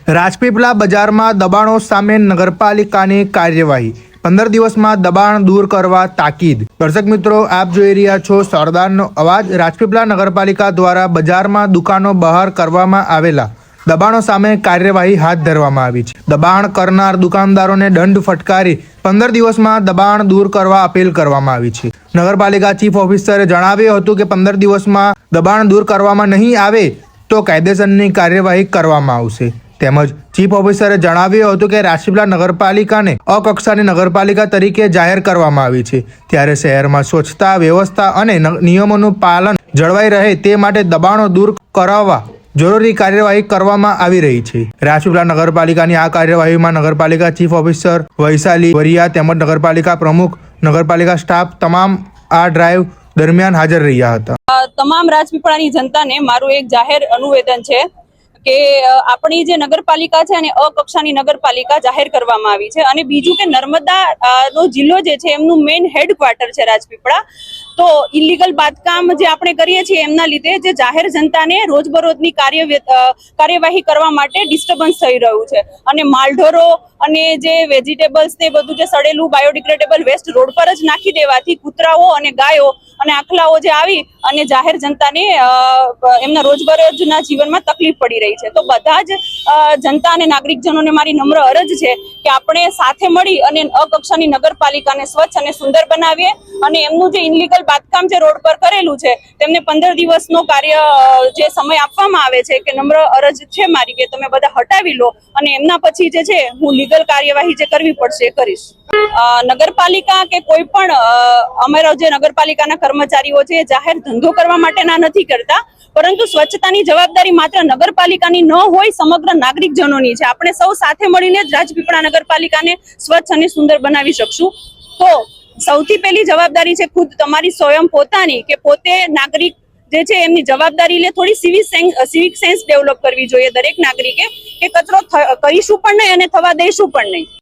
રાજપીપળા બજારમાં દબાણો સામે નગરપાલિકાની કાર્યવાહી 15 દિવસમાં દબાણ દૂર કરવા તાકીદ। દર્શક મિત્રો, આપ જોઈ રહ્યા છો સરદારનો અવાજ। રાજપીપળા નગરપાલિકા દ્વારા બજારમાં દુકાનો બહાર કરવામાં આવેલા દબાણો સામે કાર્યવાહી હાથ ધરવામાં આવી છે। દબાણ કરનાર દુકાનદારોને દંડ ફટકારી 15 દિવસમાં દબાણ દૂર કરવા અપીલ કરવામાં આવી છે। નગરપાલિકા ચીફ ઓફિસરે જણાવ્યું હતું કે 15 દિવસમાં દબાણ દૂર કરવામાં નહીં આવે તો કાયદેસરની કાર્યવાહી કરવામાં આવશે। તેમજ ચીફ ઓફિસરે જણાવ્યું હતું કે રાજપીપળા નગરપાલિકાને અકક્ષાની નગરપાલિકા તરીકે જાહેર કરવામાં આવી છે, ત્યારે શહેરમાં સ્વચ્છતા, વ્યવસ્થા અને નિયમોનું પાલન જળવાઈ રહે તે માટે દબાણો દૂર કરાવવા જરૂરી કાર્યવાહી કરવામાં આવી રહી છે। રાજપીપળા નગરપાલિકાની આ કાર્યવાહીમાં નગરપાલિકા ચીફ ઓફિસર વૈશાલી વરિયા તેમજ નગરપાલિકા પ્રમુખ, નગરપાલિકા સ્ટાફ તમામ આ ડ્રાઈવ દરમિયાન હાજર રહ્યા હતા। તમામ રાજપીપળાની જનતાને મારું એક જાહેર અનુવેદન છે કે આપણી જે નગરપાલિકા છે અને અકક્ષાની નગરપાલિકા જાહેર કરવામાં આવી છે, અને બીજું કે નર્મદા નો જિલ્લો જે છે એમનું મેઇન હેડક્વાર્ટર છે રાજપીપળા। તો ઇલીગલ બાંધકામ જે આપણે કરીએ છીએ એમના લીધે જે જાહેર જનતાને રોજબરોજની કાર્યવાહી કરવા માટે ડિસ્ટર્બન્સ થઈ રહ્યું છે, અને માલઢોરો અને જે વેજીટેબલ્સ ને બધું જે સડેલું બાયોડિગ્રેડેબલ વેસ્ટ રોડ પર જ નાખી દેવાથી કૂતરાઓ અને ગાયો અને આખલાઓ જે આવી અને જાહેર જનતાને એમના રોજબરોજના જીવનમાં તકલીફ પડી રહી છે। તો બધા જ જનતા અને નાગરિકજનોને મારી નમ્ર અરજ છે કે આપણે સાથે મળી અને અકક્ષાની નગરપાલિકાને સ્વચ્છ અને સુંદર બનાવીએ, અને એમનું જે ઇનલીગલ બાંધકામ જે રોડ પર કરેલું છે તેમને 15 દિવસનો કાર્ય જે સમય આપવામાં આવે છે કે નમ્ર અરજ છે મારી કે તમે બધા હટાવી લો, અને એમના પછી જે છે હું લીગલ કાર્યવાહી જે કરવી પડશે એ કરીશ। નગરપાલિકા કે કોઈ પણ અમારા જે નગરપાલિકાના કર્મચારીઓ છે જાહેર ધંધો કરવા માટેના નથી કરતા, પરંતુ સ્વચ્છતાની જવાબદારી માત્ર નગરપાલિકાની ન હોય, સમગ્ર નાગરિકજનોની છે। આપણે સૌ સાથે મળીને જ રાજપીપળા નગરપાલિકાને સ્વચ્છ અને સુંદર બનાવી શકશું। તો સૌથી પહેલી જવાબદારી છે ખુદ તમારી સ્વયં પોતાની, કે પોતે નાગરિક જે છે એમની જવાબદારી લે। થોડી સિવિક સેન્સ ડેવલપ કરવી જોઈએ દરેક નાગરિકે, કે કચરો કરીશું પણ નહીં અને થવા દઈશું પણ નહીં।